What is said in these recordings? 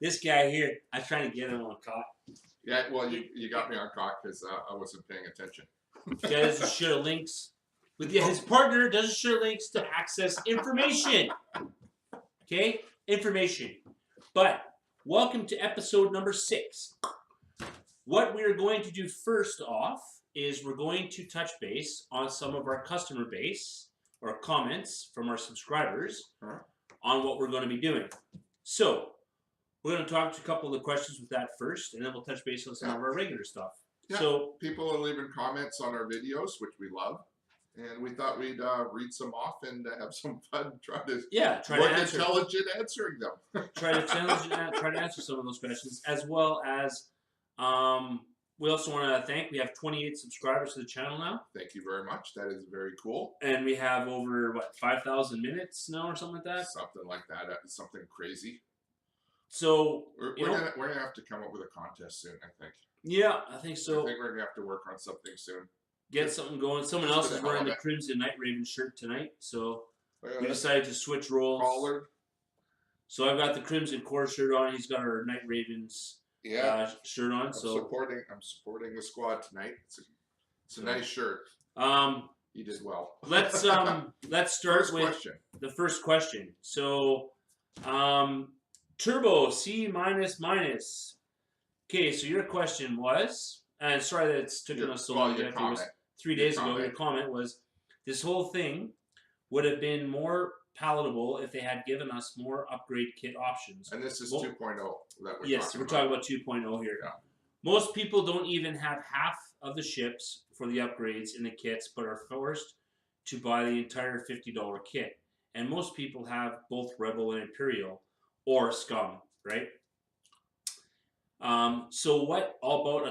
This guy here, I was trying to get him on caught. Yeah, well, you got me on cock because I wasn't paying attention. Guy doesn't share links. With his partner doesn't share links to access information. Okay? Information. But welcome to episode number 6. What we're going to do first off is we're going to touch base on some of our customer base or comments from our subscribers on what we're going to be doing. So, we're going to talk to a couple of the questions with that first, and then we'll touch base on some of our regular stuff. Yeah, so people are leaving comments on our videos, which we love, and we thought we'd read some off and have some fun trying to answer intelligent answering them. try to answer some of those questions, as well as we also want to thank. We have 28 subscribers to the channel now. Thank you very much. That is very cool. And we have over 5,000 minutes now, or something like that. Something like that. Something crazy. So we're gonna have to come up with a contest soon, I think. Yeah, I think so. I think we're gonna have to work on something soon. Get something going. Someone else is wearing the Crimson Night Raven shirt tonight, so we decided to switch roles. Collared. So I've got the Crimson Core shirt on. He's got our Night Ravens shirt on. I'm supporting the squad tonight. It's a nice shirt. You did well. Let's start with the first question. So Turbo C-. Okay, so your question was, and sorry that it's taken us so long to get to. It was 3 days ago. Your comment was, this whole thing would have been more palatable if they had given us more upgrade kit options. And this is 2.0 that we're talking about. We're talking about 2.0 here. Yeah. Most people don't even have half of the ships for the upgrades in the kits, but are forced to buy the entire $50 kit. And most people have both Rebel and Imperial, or Scum, right? So what about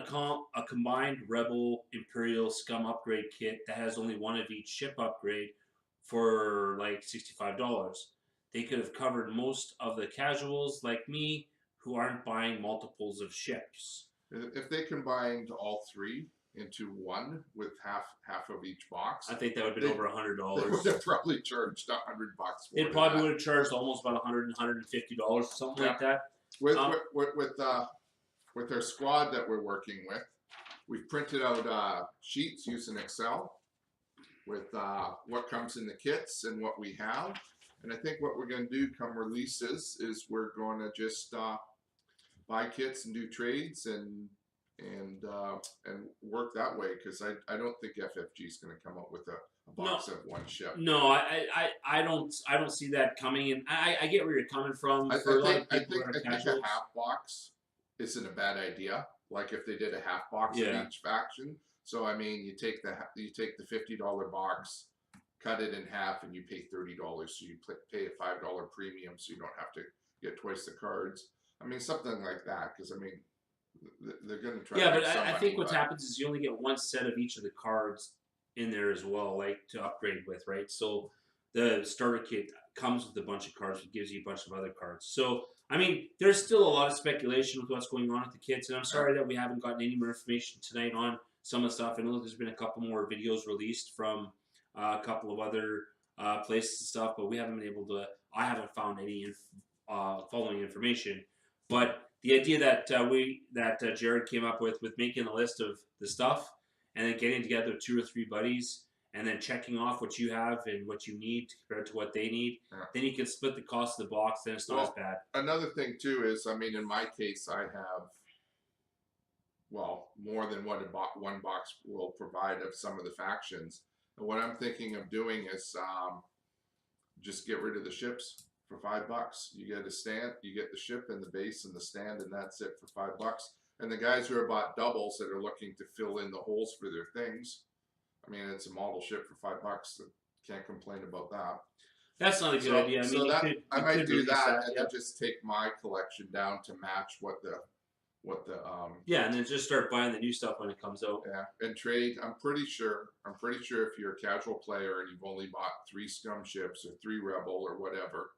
a combined Rebel, Imperial, Scum upgrade kit that has only one of each ship upgrade for like $65? They could have covered most of the casuals like me who aren't buying multiples of ships. If they combined all three into one with half of each box, I think that would have been over $100. They would have probably charged $100 for it. It probably would have charged almost about $100, $150, something like that. With our squad that we're working with, we've printed out sheets using Excel with what comes in the kits and what we have. And I think what we're going to do come releases is we're going to just buy kits and do trades and work that way, because I don't think FFG is going to come up with a box of one ship. No, I don't see that coming. And I get where you're coming from. I think a half box isn't a bad idea. Like if they did a half box of each faction. So I mean, you take the $50 box, cut it in half, and you pay $30. So you pay a $5 premium, so you don't have to get twice the cards. I mean, something like that, because I mean, they're going to try. Yeah, but I think what happens is you only get one set of each of the cards in there as well, like to upgrade with, right? So the starter kit comes with a bunch of cards, it gives you a bunch of other cards. So I mean, there's still a lot of speculation with what's going on with the kits, and I'm sorry that we haven't gotten any more information tonight on some of the stuff. I know there's been a couple more videos released from a couple of other places and stuff, but we haven't been able to. I haven't found any following information. But the idea that Jared came up with making a list of the stuff and then getting together 2 or 3 buddies and then checking off what you have and what you need compared to what they need, then you can split the cost of the box, then it's not as bad. Another thing, too, is, I mean, in my case, I have, well, more than one box will provide of some of the factions. And what I'm thinking of doing is just get rid of the ships for $5. You get a stand, you get the ship and the base and the stand, and that's it for $5. And the guys who are bought doubles that are looking to fill in the holes for their things, I mean, it's a model ship for $5. Can't complain about that. That's not a good idea. I mean, I might do that and then just take my collection down to match what the and then just start buying the new stuff when it comes out. Yeah, and trade. I'm pretty sure if you're a casual player and you've only bought 3 Scum ships or 3 Rebel or whatever,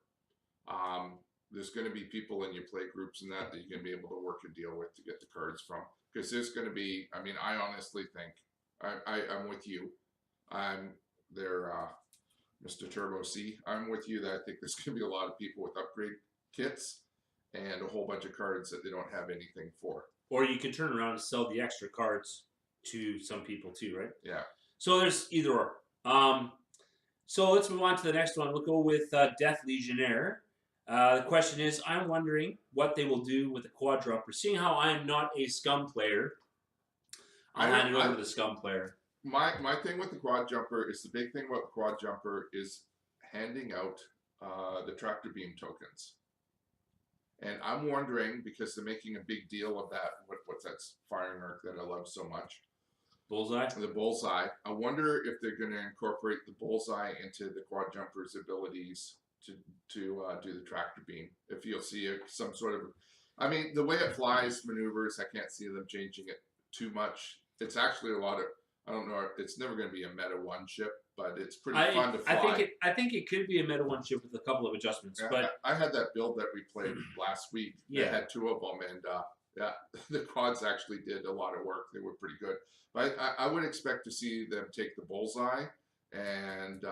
there's going to be people in your play groups and that you're going to be able to work a deal with to get the cards from. Because there's going to be, I mean, I honestly think, I'm with you. I'm there, Mr. Turbo C. I'm with you that I think there's going to be a lot of people with upgrade kits. and a whole bunch of cards that they don't have anything for. Or you can turn around and sell the extra cards to some people too, right? Yeah. So there's either or. So let's move on to the next one. We'll go with Death Legionnaire. The question is, I'm wondering what they will do with the quadrupper. Seeing how I am not a scum player, I'll hand it over to the scum player. My thing with the quad jumper is the big thing about the quad jumper is handing out the tractor beam tokens. And I'm wondering, because they're making a big deal of that, what's that firing arc that I love so much? Bullseye? The bullseye. I wonder if they're going to incorporate the bullseye into the quad jumper's abilities to do the tractor beam. If you'll see some sort of, I mean, the way it flies maneuvers, I can't see them changing it too much. It's actually a lot of, I don't know, it's never going to be a Meta 1 ship, but it's pretty fun to fly. I think it could be a Meta 1 ship with a couple of adjustments. Yeah, but I had that build that we played last week. Yeah. I had 2 of them, and yeah, the quads actually did a lot of work. They were pretty good. But I would expect to see them take the bullseye and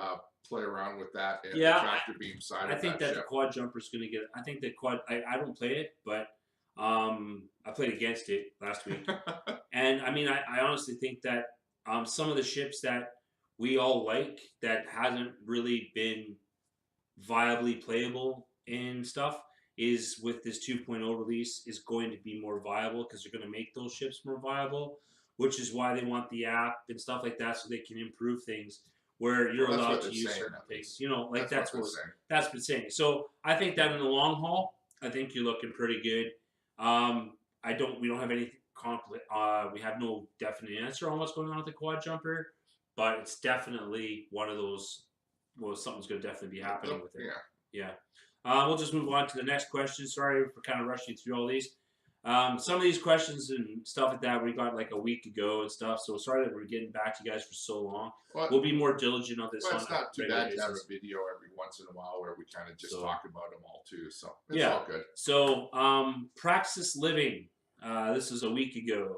play around with that and the tractor beam side. I think that the quad jumper is going to get. I think the quad. I don't play it, but I played against it last week, and I mean, I honestly think that some of the ships that we all like that hasn't really been viably playable and stuff is with this 2.0 release is going to be more viable because they're going to make those ships more viable, which is why they want the app and stuff like that so they can improve things where you're allowed to use certain things. You know, like that's been saying. So I think that in the long haul, I think you're looking pretty good. We don't have any conflict. We have no definite answer on what's going on with the quad jumper, but it's definitely one of those. Well, something's going to definitely be happening with it. Yeah. We'll just move on to the next question. Sorry for kind of rushing through all these. Some of these questions and stuff like that we got like a week ago and stuff. So sorry that we're getting back to you guys for so long. We'll be more diligent on this. Well, it's not too bad to have a video every once in a while where we kind of just talk about them all too. So it's all good. So Praxis Living. This is a week ago.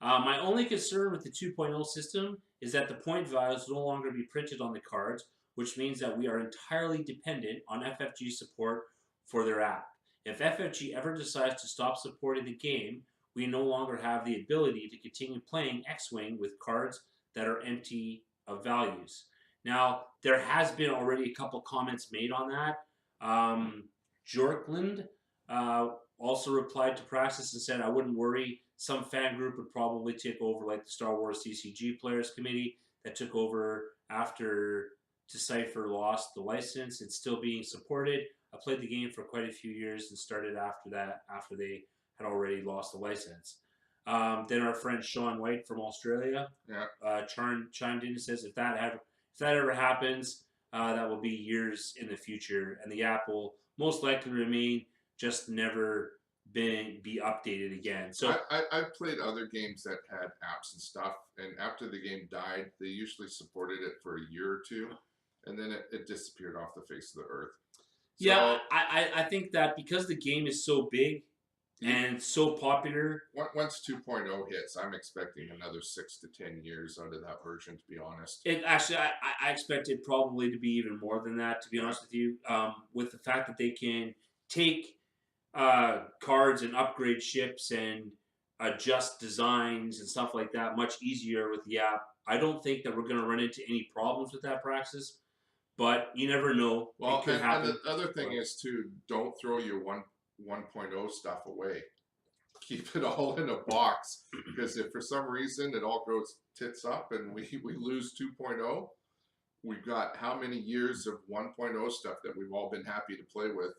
My only concern with the 2.0 system is that the point values will no longer be printed on the cards, which means that we are entirely dependent on FFG support for their app. If FFG ever decides to stop supporting the game, we no longer have the ability to continue playing X-Wing with cards that are empty of values. Now, there has been already a couple comments made on that. Jorkland also replied to Praxis and said, I wouldn't worry. Some fan group would probably take over like the Star Wars CCG Players Committee that took over after Decipher lost the license. It's still being supported. I played the game for quite a few years and started after that, after they had already lost the license. Then our friend Sean White from Australia chimed in and says, if that ever happens, that will be years in the future, and the app will most likely remain, just never be updated again. So I've played other games that had apps and stuff, and after the game died, they usually supported it for a year or two, and then it disappeared off the face of the earth. So, yeah, I think that because the game is so big and so popular. Once 2.0 hits, I'm expecting another 6 to 10 years out of that version, to be honest. It actually, I expect it probably to be even more than that, to be honest with you. With the fact that they can take cards and upgrade ships and adjust designs and stuff like that much easier with the app. I don't think that we're going to run into any problems with that Praxis, but you never know. Well, it could happen. And the other thing is too, don't throw your 1.0 stuff away. Keep it all in a box, because if for some reason it all goes tits up and we lose 2.0, we've got how many years of 1.0 stuff that we've all been happy to play with.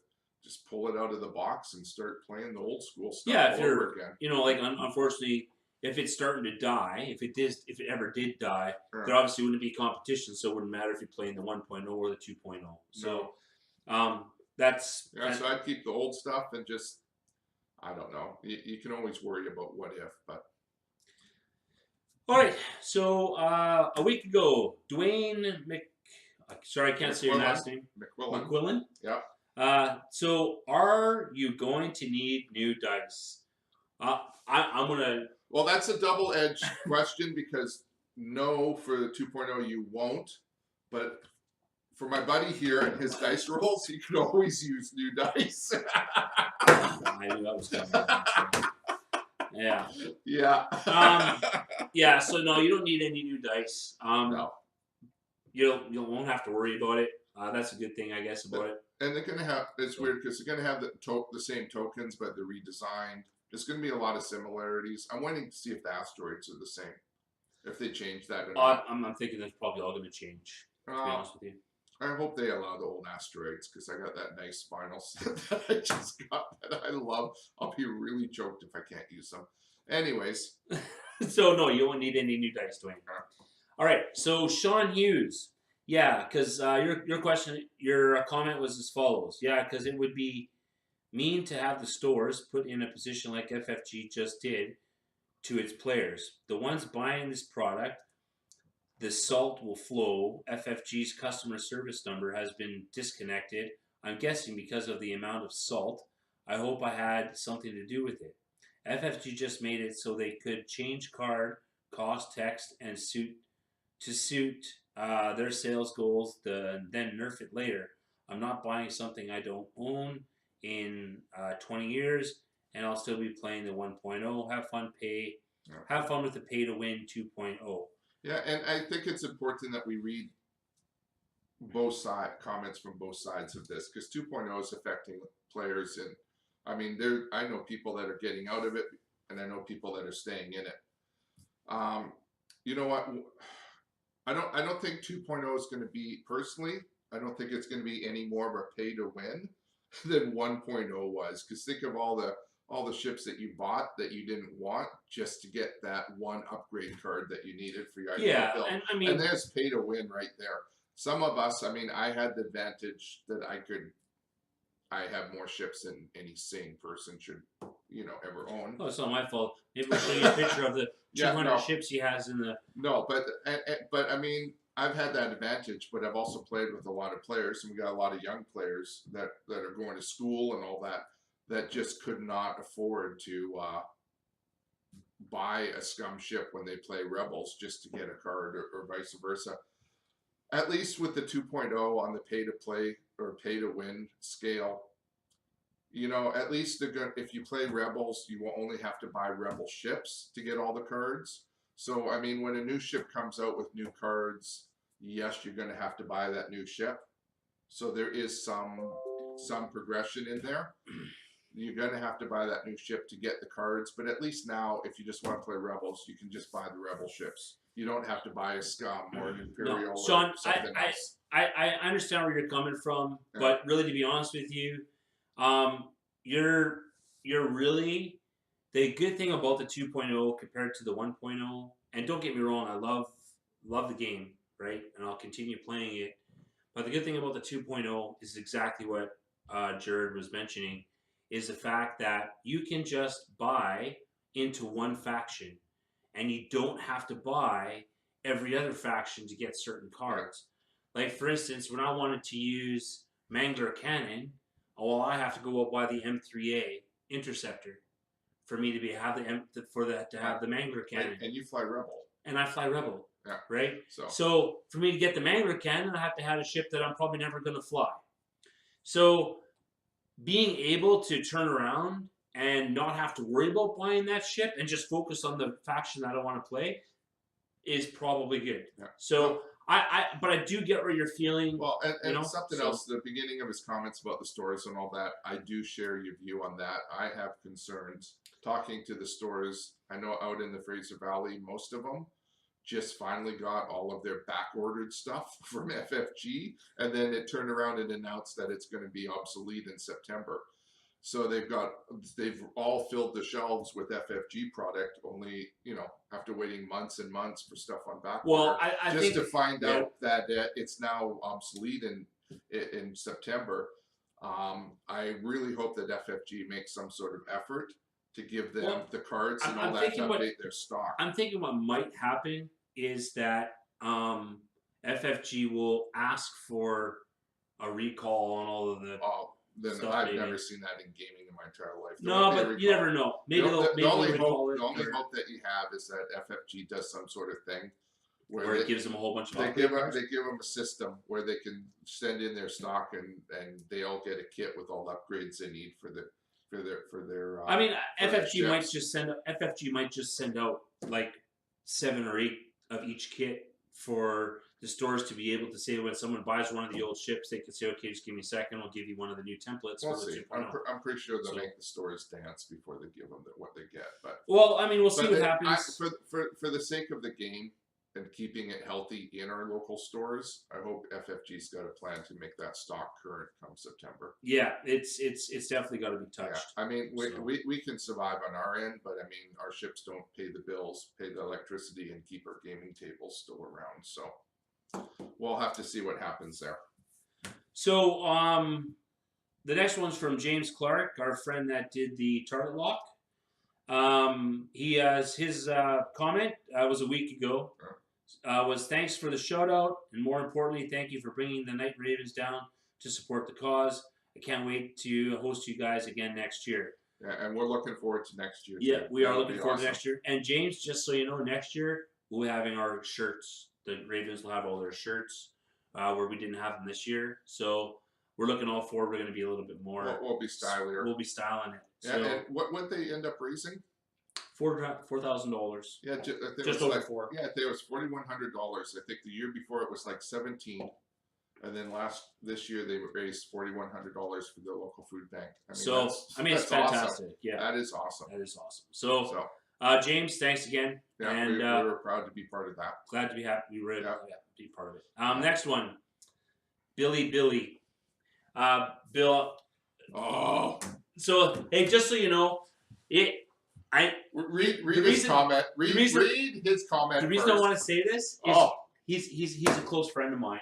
Just pull it out of the box and start playing the old school stuff all over again. You know, like unfortunately, if it's starting to die, if it ever did die, there obviously wouldn't be competition, so it wouldn't matter if you're playing the 1.0 or the 2.0. So that's so I'd keep the old stuff and just, I don't know. You can always worry about what if, but. All right. So a week ago, Dwayne sorry, I can't say your last name. McQuillan. Yeah. So are you going to need new dice? I'm gonna. Well, that's a double-edged question, because no, for the 2.0 you won't, but for my buddy here and his dice rolls, he could always use new dice. I knew that was coming. Yeah. Yeah. Yeah. So no, you don't need any new dice. No. You won't have to worry about it. That's a good thing, I guess, about it. And they're gonna have. It's weird because they're gonna have the same tokens, but they're redesigned. There's gonna be a lot of similarities. I'm waiting to see if the asteroids are the same. If they change that or not. I'm thinking that's probably all going to change. To be honest with you. I hope they allow the old asteroids because I got that nice spinal set that I just got that I love. I'll be really choked if I can't use them. Anyways. So no, you won't need any new dice, Dwayne. All right. So Sean Hughes, yeah, because your question, your comment was as follows. Yeah, because it would be mean to have the stores put in a position like FFG just did to its players. The ones buying this product, the salt will flow. FFG's customer service number has been disconnected. I'm guessing because of the amount of salt. I hope I had something to do with it. FFG just made it so they could change card, cost, text, and suit their sales goals, then nerf it later. I'm not buying something I don't own in 20 years, and I'll still be playing the 1.0. Have fun with the pay to win 2.0. Yeah, and I think it's important that we read comments from both sides of this because 2.0 is affecting players, and I mean, I know people that are getting out of it, and I know people that are staying in it. You know what? I don't think 2.0 is going to be, personally, I don't think it's going to be any more of a pay to win than 1.0 was. Because think of all the ships that you bought that you didn't want just to get that one upgrade card that you needed for your ideal build. And there's pay to win right there. Some of us, I mean, I had the advantage that I have more ships than any sane person should, ever own. Oh, it's not my fault. Maybe we'll show you a picture of the 200 ships he has in the. No, but I mean, I've had that advantage, but I've also played with a lot of players, and we got a lot of young players that are going to school and all that just could not afford to buy a scum ship when they play Rebels just to get a card or vice versa. At least with the 2.0 on the pay to play or pay to win scale, at least if you play Rebels, you will only have to buy Rebel ships to get all the cards. So, I mean, when a new ship comes out with new cards, yes, you're going to have to buy that new ship. So there is some progression in there. You're going to have to buy that new ship to get the cards. But at least now, if you just want to play Rebels, you can just buy the Rebel ships. You don't have to buy a Scum or an Imperial or Sean, something else. I understand where you're coming from, but really, to be honest with you, you're really the good thing about the 2.0 compared to the 1.0. And don't get me wrong, I love the game, right? And I'll continue playing it. But the good thing about the 2.0 is exactly what Jared was mentioning, is the fact that you can just buy into one faction, and you don't have to buy every other faction to get certain cards. Like, for instance, when I wanted to use Mangler Cannon, well, I have to go up by the M3A Interceptor for me to have the Mangler Cannon. And you fly Rebel. And I fly Rebel. Yeah. Right? So for me to get the Mangler Cannon, I have to have a ship that I'm probably never going to fly. So being able to turn around and not have to worry about buying that ship and just focus on the faction that I want to play is probably good. Yeah. So but I do get where you're feeling. Well, and something else, the beginning of his comments about the stores and all that, I do share your view on that. I have concerns. Talking to the stores, I know out in the Fraser Valley, most of them just finally got all of their back-ordered stuff from FFG, and then it turned around and announced that it's going to be obsolete in September. So they've all filled the shelves with FFG product, only, after waiting months and months for stuff on back order. Well, I just think, to find out that it's now obsolete in September. I really hope that FFG makes some sort of effort to give them the cards and all that to update their stock. I'm thinking what might happen is that FFG will ask for a recall on all of the stuff. I've never seen that in gaming in my entire life. No, but you never know. Maybe the only recall hope that you have is that FFG does some sort of thing where it gives them a whole bunch of they upgrade give them cards? a system where they can send in their stock and they all get a kit with all the upgrades they need for their. I mean, for their FFG might ships. just send out like 7 or 8 of each kit for the stores to be able to say when someone buys one of the old ships, they can say, okay, just give me a second, we'll give you one of the new templates. We'll for the see. 2.0. I'm pretty sure they'll So- make the stores dance before they give them what they get. But Well, I mean, we'll see but what then happens. for the sake of the game and keeping it healthy in our local stores, I hope FFG's got a plan to make that stock current come September. Yeah, it's definitely got to be Yeah, touched. I mean, So- we can survive on our end, but I mean, our ships don't pay the bills, pay the electricity, and keep our gaming tables still around. So we'll have to see what happens there. So, the next one's from James Clark, our friend that did the target lock. He has his comment was a week ago. Was thanks for the shout out, and more importantly, thank you for bringing the Night Ravens down to support the cause. I can't wait to host you guys again next year. Yeah, and we're looking forward to next year. Yeah, too. we are That'll looking be forward awesome. to next year. And James, just so you know, next year we'll be having our shirts. The Ravens will have all their shirts where we didn't have them this year. So we're looking all forward. We're going to be a little bit more. We'll be stylier. We'll be styling it. Yeah, So and what they end up raising? $4,000. Yeah, I think Just it was over like, 4. Yeah, I think it was $4,100. I think the year before it was like 17, and then this year they raised $4,100 for the local food bank. I mean, So that's it's awesome. fantastic. Yeah, That is awesome. that is awesome. So, So James, thanks again. yeah, And we were proud to be part of that. glad to be happy. We were able Yeah. to be part of it. Next one, Billy. Bill. Oh, So hey, just so you know, read the his reason- comment. Read reason- his comment. the reason first. I want to say this is Oh, he's a close friend of mine.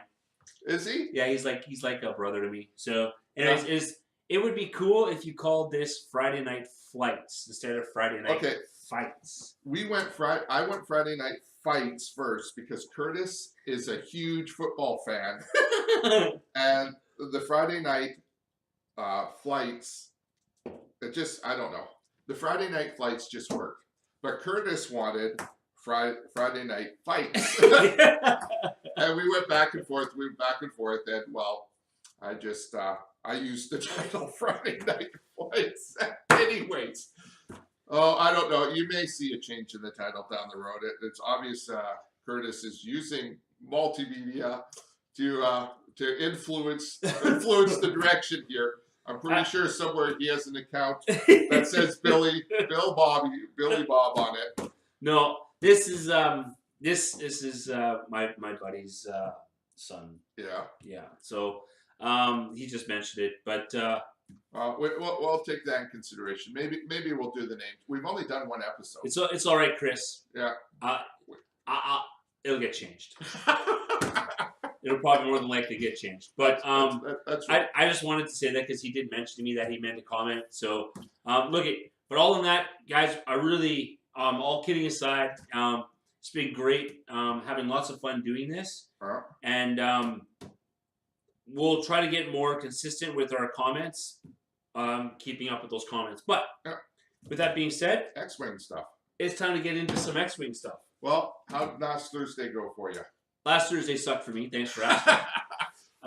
is he? Yeah, he's like a brother to me. So, anyways, it would be cool if you called this Friday Night Flights instead of Friday Night Okay. Fights. I went Friday night fights first because Curtis is a huge football fan, and the Friday night flights. I don't know. The Friday night flights just worked, but Curtis wanted Friday night fights, and we went back and forth. And well, I just I used the title Friday Night Flights, anyways. Oh, I don't know. You may see a change in the title down the road. It's obvious Curtis is using multimedia to influence the direction here. I'm pretty sure somewhere he has an account that says Billy Bob on it. No, this is my buddy's son. Yeah. Yeah. So he just mentioned it, but We'll take that in consideration. Maybe we'll do the names. We've only done one episode. it's all right, Chris. Yeah. It'll get changed. It'll probably more than likely get changed. But that's right. I just wanted to say that because he did mention to me that he meant to comment. So but all in that, guys, I really all kidding aside, it's been great having lots of fun doing this, and we'll try to get more consistent with our comments, keeping up with those comments. But with that being said, X-Wing stuff. it's time to get into some X-Wing stuff. Well, how did last Thursday go for you? Last Thursday sucked for me. Thanks for asking.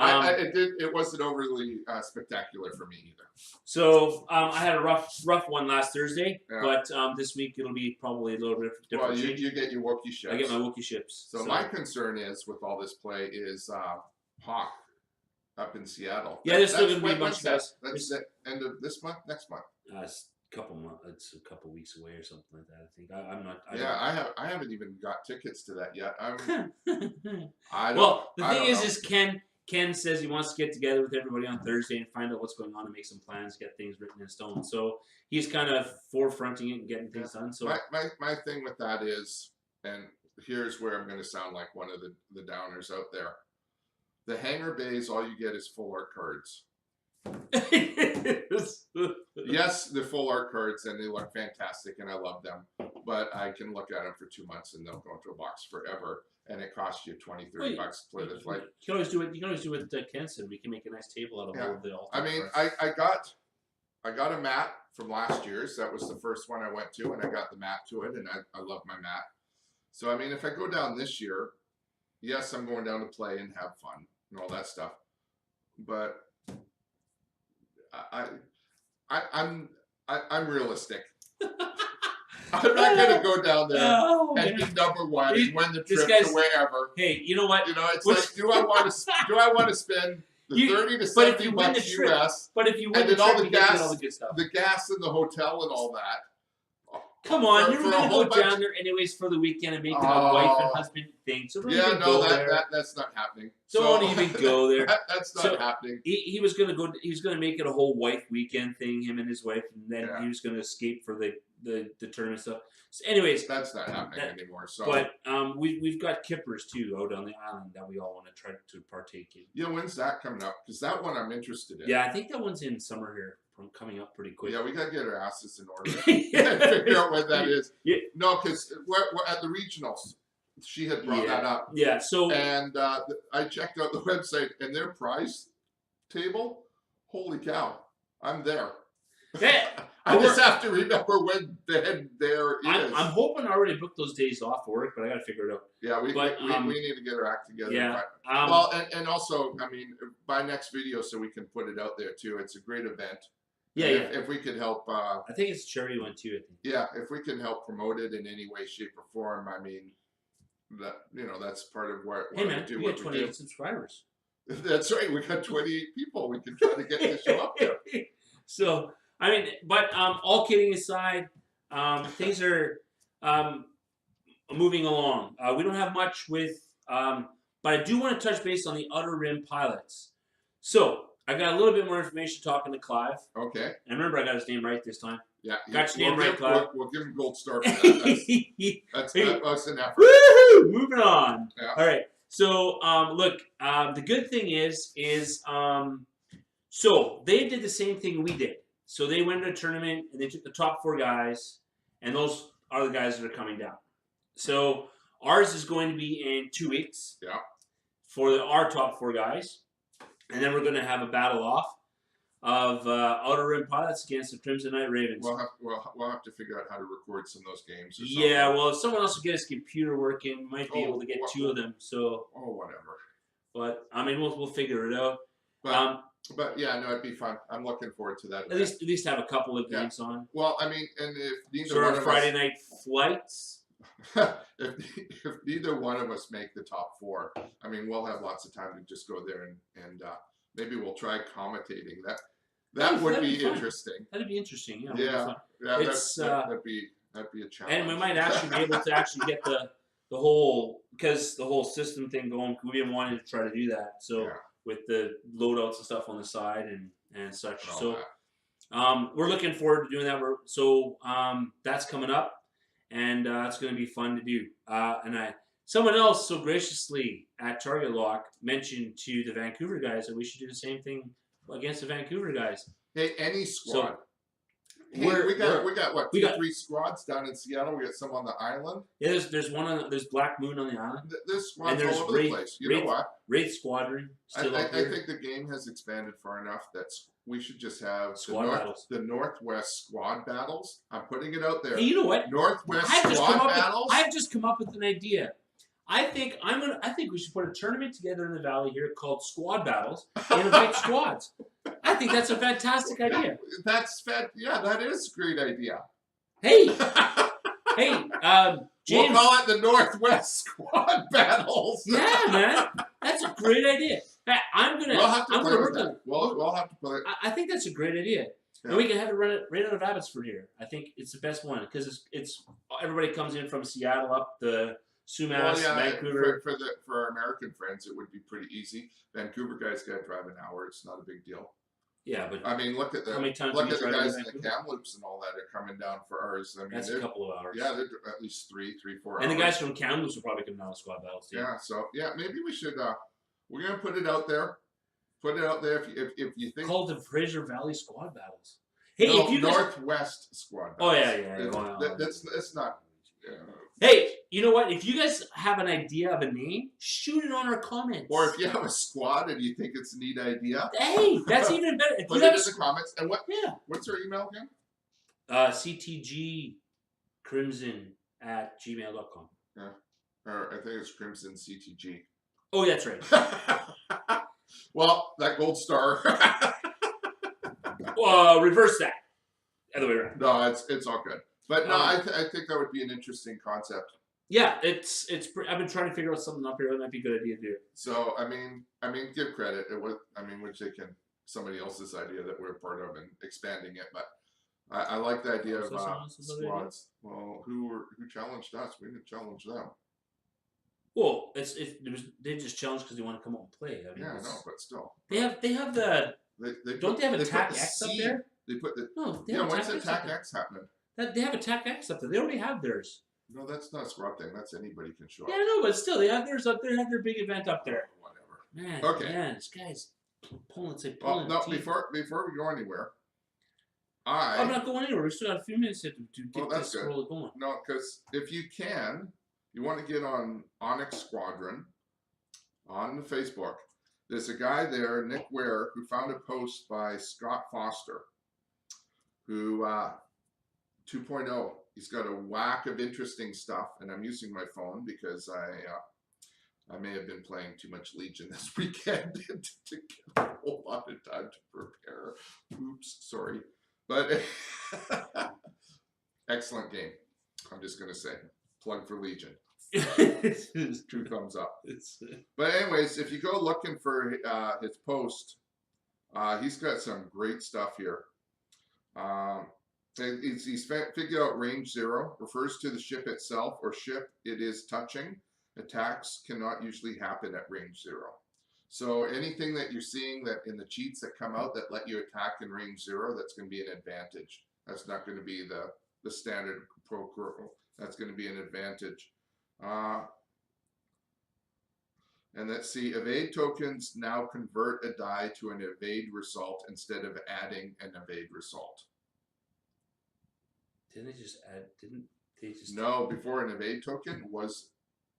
It wasn't overly spectacular for me either. So I had a rough one last Thursday, Yeah. but this week it'll be probably a little bit different. Well, you get your Wookiee ships. I get my Wookiee ships. So my concern is with all this play is Hawk up in Seattle. Yeah, there's still gonna be a when- bunch of when's guys. that? That's the end of this month, next month. It's It's a couple weeks away or something like that. I think I'm not. I haven't even got tickets to that yet. don't. I don't. Well, the I thing don't is, know. Ken says he wants to get together with everybody on Thursday and find out what's going on and make some plans, get things written in stone. So he's kind of forefronting it and getting things done. So my thing with that is, and here's where I'm going to sound like one of the downers out there. The hangar bays, all you get is full art cards. Yes, they're full art cards and they look fantastic and I love them. But I can look at them for 2 months and they'll go into a box forever. And it costs you $20, $30 to play the flight. You can always do it. You can always do it with Ken said. We can make a nice table out of all of the. I mean, I got a mat from last year's. That was the first one I went to, and I got the mat to it, and I love my mat. So I mean, if I go down this year, yes, I'm going down to play and have fun and all that stuff, but I'm realistic. I'm not gonna go down there and be number one and win the trip to wherever. Hey, you know what? You know, it's like, do I want to spend the 30 to 70 bucks US? But if you win and the then all trip, the you get gas, all the good stuff. the gas in the hotel and all that. Come on, you're for gonna a go whole down there anyways for the weekend and make it a wife and husband thing. So don't even go there. That's not happening. Don't even go there. That's not happening. He was gonna go. He was gonna make it a whole wife weekend thing, him and his wife, and then he was gonna escape for the tournament stuff. So anyways, that's not happening anymore. So, but we've got kippers too out on the island that we all want to try to partake in. Yeah, when's that coming up? Because that one I'm interested in. Yeah, I think that one's in summer here. Coming up pretty quick. Yeah, we gotta get our asses in order and figure out when that is. Yeah. No, because we're at the regionals. She had brought that up. Yeah. So and I checked out the website and their price table. Holy cow! I'm there. I just have to remember when the head there is. I'm hoping I already booked those days off for work, but I got to figure it out. Yeah, we need to get our act together. Yeah. But, well, and also, I mean, by next video, so we can put it out there too. It's a great event. Yeah, If we could help. I think it's a charity one too. I think. Yeah, if we can help promote it in any way, shape, or form, I mean, that's part of what hey man, we do. We got 28 subscribers. That's right. We got 28 people. We can try to get the show up there. So I mean, but all kidding aside, things are moving along. We don't have much with, but I do want to touch base on the Outer Rim pilots. So I got a little bit more information talking to Clive. Okay. And remember, I got his name right this time. Yeah. Got your name right, Clive. We'll give him gold star for that. That's an effort. Woohoo! Moving on. Yeah. All right. So look, the good thing is so they did the same thing we did. So they went to a tournament and they took the top 4 guys, and those are the guys that are coming down. So ours is going to be in 2 weeks. Yeah. For our top 4 guys, and then we're going to have a battle off of Outer Rim pilots against the Crimson Knight Ravens. We'll have to figure out how to record some of those games. Or yeah, well, if someone else will get his computer working, we might be able to get 2 of them. So. Oh, whatever. But I mean, we'll figure it out. But yeah, no, it'd be fun. I'm looking forward to that. At least have a couple of games on. Well, I mean, and if neither sort one of of Friday us, night flights. if neither one of us make the top 4, I mean, we'll have lots of time to just go there and maybe we'll try commentating. That would be interesting. That'd be interesting. Yeah. Yeah. That'd be a challenge. And we might actually be able to actually get the whole system thing going. We've been wanting to try to do that. So with the loadouts and stuff on the side and such. So we're looking forward to doing that. So that's coming up. And it's going to be fun to do. Someone else so graciously at Target Lock mentioned to the Vancouver guys that we should do the same thing against the Vancouver guys. Hey, any squad. So, we got what? 3 squads down in Seattle. We got some on the island. Yeah, there's one there's Black Moon on the island. There's squads all over the place. You know what? Wraith Squadron. I think the game has expanded far enough that we should just have the Northwest squad battles. I'm putting it out there. Hey, you know what? Northwest squad battles. I've just come up with an idea. I think we should put a tournament together in the valley here called Squad Battles and invite squads. I think that's a fantastic idea. Yeah, that is a great idea. Hey, James. We'll call it the Northwest Squad Battles. Yeah, man, that's a great idea. We'll have to play with that. We'll have to play. I think that's a great idea. Yeah. And we can have it right out of Abbotsford here. I think it's the best one because it's everybody comes in from Seattle up the Sumas, Vancouver. For our American friends, it would be pretty easy. Vancouver guys got to drive an hour. It's not a big deal. Yeah, but I mean, look at the guys in the Kamloops and all that are coming down for ours. I mean, that's a couple of hours. Yeah, they're at least 3, 4 hours. And the guys from Kamloops will probably come down to Squad Battles too. Yeah, so maybe we should. We're gonna put it out there. Put it out there if you think. Called the Fraser Valley Squad Battles. Hey, no, if you Northwest Squad Battles. Oh yeah. That's not. Hey, you know what? If you guys have an idea of a name, shoot it on our comments. Or if you have a squad and you think it's a neat idea, hey, that's even better. If put it in the comments. And what's our email again? CTGcrimson@gmail.com. Yeah. or I think it's Crimson CTG. Oh, that's right. Well, that gold star. Reverse that. Other way around. No, it's all good. But no, I think that would be an interesting concept. Yeah, it's. I've been trying to figure out something up here that might be a good idea to do. So I mean, give credit. It was, we're taking somebody else's idea that we're part of and expanding it, but I like the idea of squads. Well, who challenged us? We didn't challenge them. Well, they just challenged because they want to come out and play. I mean, yeah, I know, but still. They have the. Don't they have Attack X up there? They put the. No, they Yeah, have when's Attack X happening? They have Attack X up there. They already have theirs. No, that's not a squad thing. That's anybody can show up. Yeah, I know, but still, they have theirs up there. They have their big event up there. Whatever. Man, Okay. man, this guy's pulling. Well, no, before we go anywhere, I'm not going anywhere. We still got a few minutes to get this good. scroll going. No, because if you want to get on Onyx Squadron on the Facebook. There's a guy there, Nick Ware, who found a post by Scott Foster, who 2.0. He's got a whack of interesting stuff, and I'm using my phone because I may have been playing too much Legion this weekend to get a whole lot of time to prepare. Oops, sorry. But excellent game. I'm just going to say. Plug for Legion. Two thumbs up. But anyways, if you go looking for his post, he's got some great stuff here. He's figured out range 0 refers to the ship itself or ship it is touching. Attacks cannot usually happen at range 0. So anything that you're seeing that in the cheats that come out that let you attack in range 0, that's going to be an advantage. That's not going to be the standard pro. That's going to be an advantage. And let's see, evade tokens now convert a die to an evade result instead of adding an evade result. Didn't they just add? Didn't they just? No, before an evade token was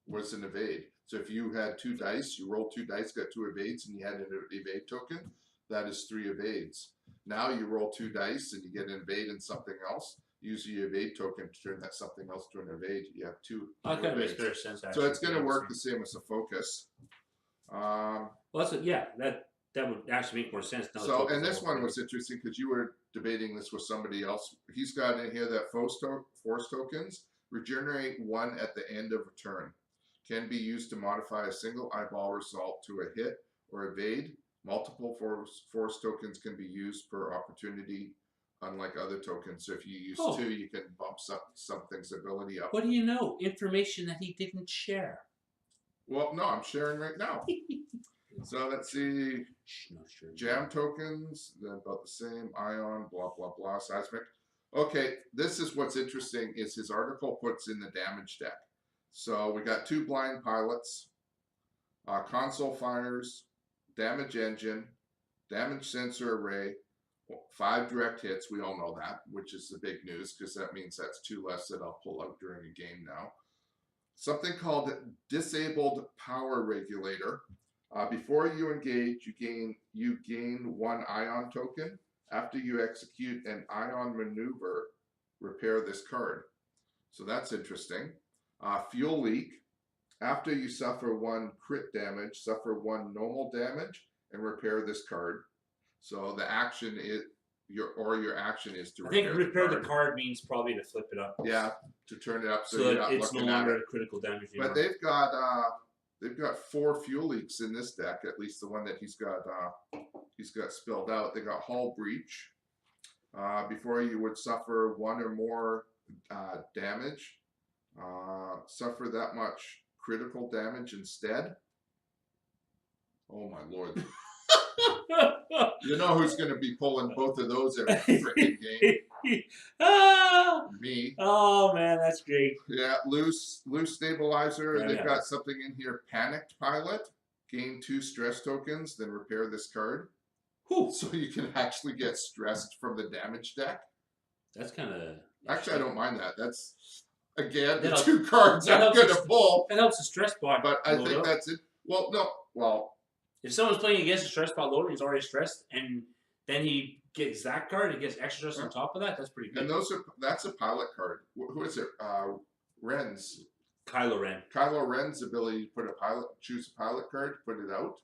an evade. So if you had 2 dice, you rolled 2 dice, got 2 evades, and you had an evade token, that is 3 evades. Now you roll 2 dice and you get an evade and something else. Use your evade token to turn that something else to an evade. You have 2. That kind of makes better sense. Actually. So it's going to work the same as a focus. Well, that's that would actually make more sense. Now so, and this one was interesting because you were debating this with somebody else. He's got in here that force tokens regenerate 1 at the end of a turn. Can be used to modify a single eyeball result to a hit or evade. Multiple force tokens can be used per opportunity, unlike other tokens. So if you use 2, you can bump something's ability up. What do you know? Information that he didn't share. Well, no, I'm sharing right now. So let's see. Jam tokens, they're about the same. Ion, blah, blah, blah. Seismic. Okay, this is what's interesting is his article puts in the damage deck. So we got 2 blind pilots, console fires, damage engine, damage sensor array, 5 direct hits. We all know that, which is the big news because that means that's 2 less that I'll pull out during a game now. Something called disabled power regulator. Before you engage, you gain 1 ion token. After you execute an ion maneuver, repair this card. So that's interesting. Fuel leak. After you suffer 1 crit damage, suffer 1 normal damage and repair this card. So the action is your action is to repair the card means probably to flip it up. Yeah, to turn it up so you're not it's no longer a critical damage anymore. But they've got 4 fuel leaks in this deck, at least the one that he's got spilled out. They got hull breach. Before you would suffer 1 or more damage. Suffer that much critical damage instead. Oh my lord. You know who's going to be pulling both of those every freaking game? Me. Oh man, that's great. Yeah, loose stabilizer. Yeah, they've got something in here. Panicked pilot. Gain 2 stress tokens, then repair this card. Whew. So you can actually get stressed from the damage deck. That's kind of. Actually, I don't mind that. That's again the 2 cards I'm going to pull. That helps the stress bar. But I think that's it. Well, no. Well. If someone's playing against a stress pot loader, he's already stressed, and then he gets that card, and gets extra stress on top of that. That's pretty good. And that's a pilot card. Who is it? Ren's. Kylo Ren. Kylo Ren's ability to choose a pilot card, put it out.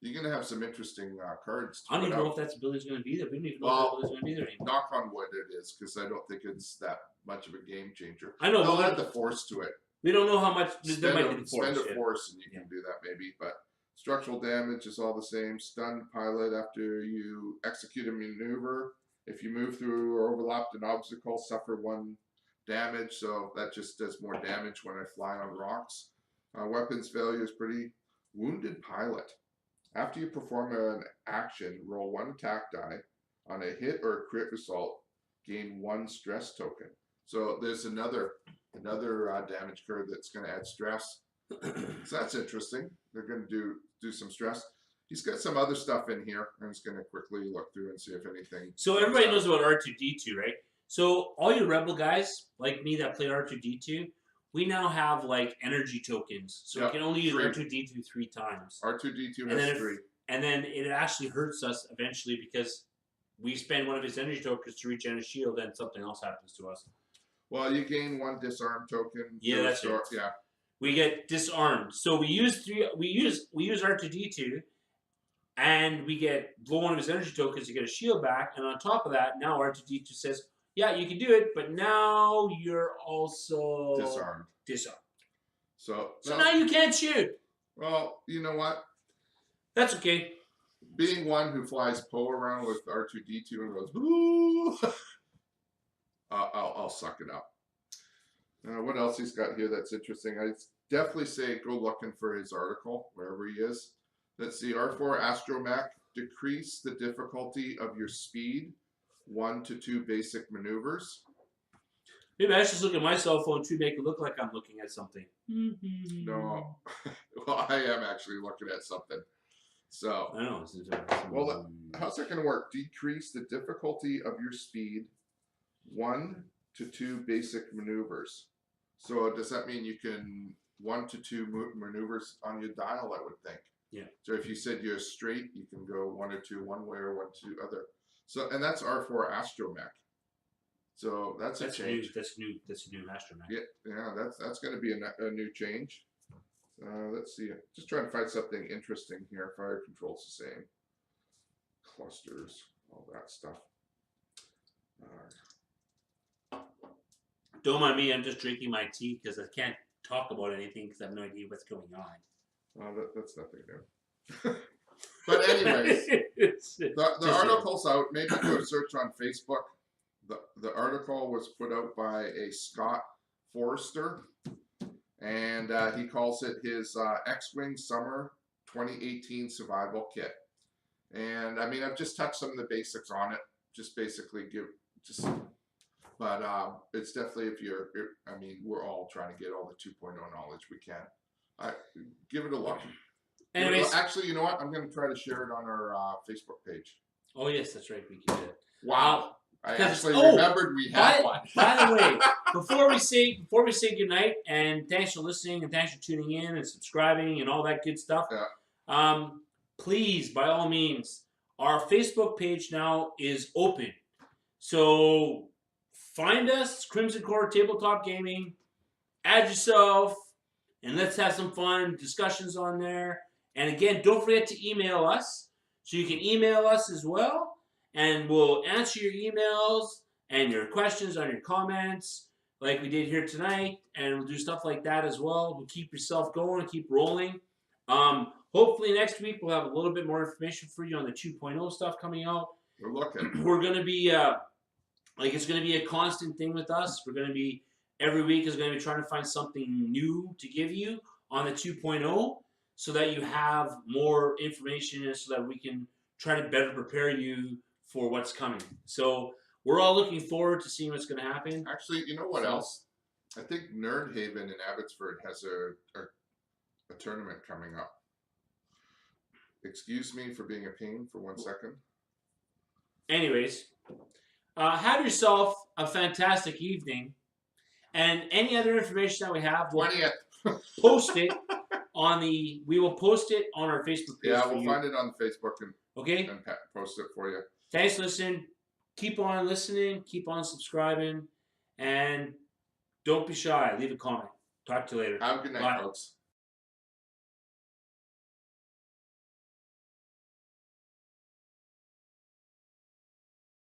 You're gonna have some interesting cards. I don't even know if that ability's going to be there. We don't even know if that ability's going to be there anymore. Knock on wood, it is, because I don't think it's that much of a game changer. I know. They'll add the Force to it. We don't know how much there might be the Force. Spend a Force, and you can do that maybe. But structural damage is all the same. Stunned pilot after you execute a maneuver. If you move through or overlapped an obstacle, suffer 1 damage. So that just does more damage when I fly on rocks. Weapons failure is pretty. Wounded pilot. After you perform an action, roll 1 attack die. On a hit or a crit result, gain 1 stress token. So there's another damage card that's going to add stress. So that's interesting. They're going to do some stress. He's got some other stuff in here. I'm just going to quickly look through and see if anything. So everybody knows about R2-D2, right? So all you Rebel guys like me that play R2-D2, we now have like energy tokens. So we can only use R2-D2 3 times. R2-D2 has 3. And then it actually hurts us eventually because we spend one of his energy tokens to regen a shield, and something else happens to us. Well, you gain 1 disarm token. Yeah, that's it. Yeah. We get disarmed. So we use R2-D2, and we get blow 1 of his energy tokens to get a shield back. And on top of that, now R2-D2 says, "Yeah, you can do it, but now you're also disarmed. So now you can't shoot." Well, you know what? That's okay. Being one who flies Poe around with R2-D2 and goes, "Ooh," I'll suck it up. What else he's got here that's interesting? I definitely say go looking for his article wherever he is. Let's see. R4 Astromech, decrease the difficulty of your speed 1 to 2 basic maneuvers. Maybe I should just look at my cell phone to make it look like I'm looking at something. No, well, I am actually looking at something. So, I know. Well, how's that going to work? Decrease the difficulty of your speed 1 to 2 basic maneuvers. So does that mean you can 1 to 2 maneuvers on your dial? I would think. Yeah. So if you said you're straight, you can go 1 or 2 one way or 1 2 other. So and that's R4 Astromech. So that's a change. That's new Astromech. Yeah. That's going to be a new change. Let's see. Just trying to find something interesting here. Fire control's the same. Clusters, all that stuff. Don't mind me. I'm just drinking my tea because I can't talk about anything because I have no idea what's going on. That's nothing new. But anyways, the article's out. Maybe do a search on Facebook. The article was put out by a Scott Forrester, and he calls it his X-Wing Summer 2018 Survival Kit. And I mean, I've just touched some of the basics on it. Just basically but it's definitely I mean, we're all trying to get all the 2.0 knowledge we can. Give it a look. Anyways, actually, you know what? I'm going to try to share it on our Facebook page. Oh yes, that's right. We can do it. Wow. I actually remembered we had one. By the way, before we say goodnight, and thanks for listening, and thanks for tuning in and subscribing and all that good stuff. Yeah. Please, by all means, our Facebook page now is open. So find us, Crimson Core Tabletop Gaming. Add yourself, and let's have some fun discussions on there. And again, don't forget to email us. So you can email us as well, and we'll answer your emails and your questions on your comments like we did here tonight, and we'll do stuff like that as well. We'll keep yourself going, keep rolling. Hopefully next week we'll have a little bit more information for you on the 2.0 stuff coming out. We're looking. We're going to be, it's going to be a constant thing with us. We're going to be, every week is going to be trying to find something new to give you on the 2.0 so that you have more information and so that we can try to better prepare you for what's coming. So we're all looking forward to seeing what's going to happen. Actually, you know what else? I think Nerd Haven in Abbotsford has a tournament coming up. Excuse me for being a pain for 1 second. Anyways, have yourself a fantastic evening. And any other information that we have, we'll 20th. post it we will post it on our Facebook page. Yeah, we'll find it on Facebook and post it for you. Thanks for listening. Keep on listening. Keep on subscribing. And don't be shy. Leave a comment. Talk to you later. Have a good night, Bye. folks.